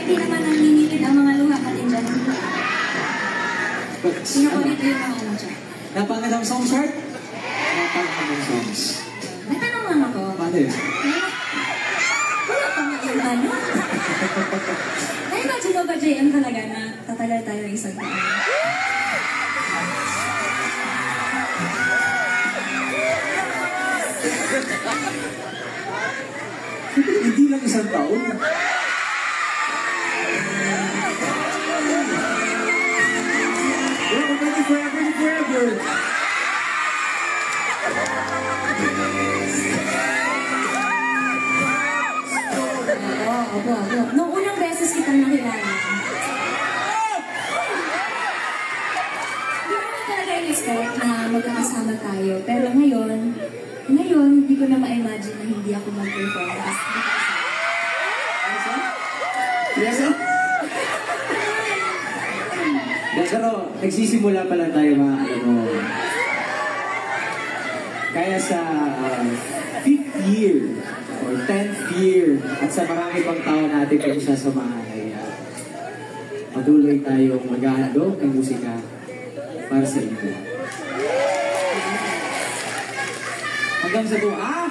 hindi naman nanginginig ang mga luha natin dyan. Sino ko dito yung mga ano dyan? Napangit ang song chart? Napangit ang songs. May tanong lang ako. Paano yun? Wala pa nga yung ano. Na-imagine mo ba, JM, talaga na tatagal tayo isang taon? Hindi lang isang taon. We're ready forever. Opo. Nung unang beses kitang nakilala, hindi ko talaga in-expect na magkakasama tayo. Pero ngayon, hindi ko na ma-imagine na hindi ako mag-perform. Yes, sir? Pero nagsisimula pa lang tayo mga kaya sa 5th year or 10th year at sa marami pang tao natin kung sasamahan ay patuloy tayong maghahandog ng musika para sa inyo. Hanggang sa tuwa.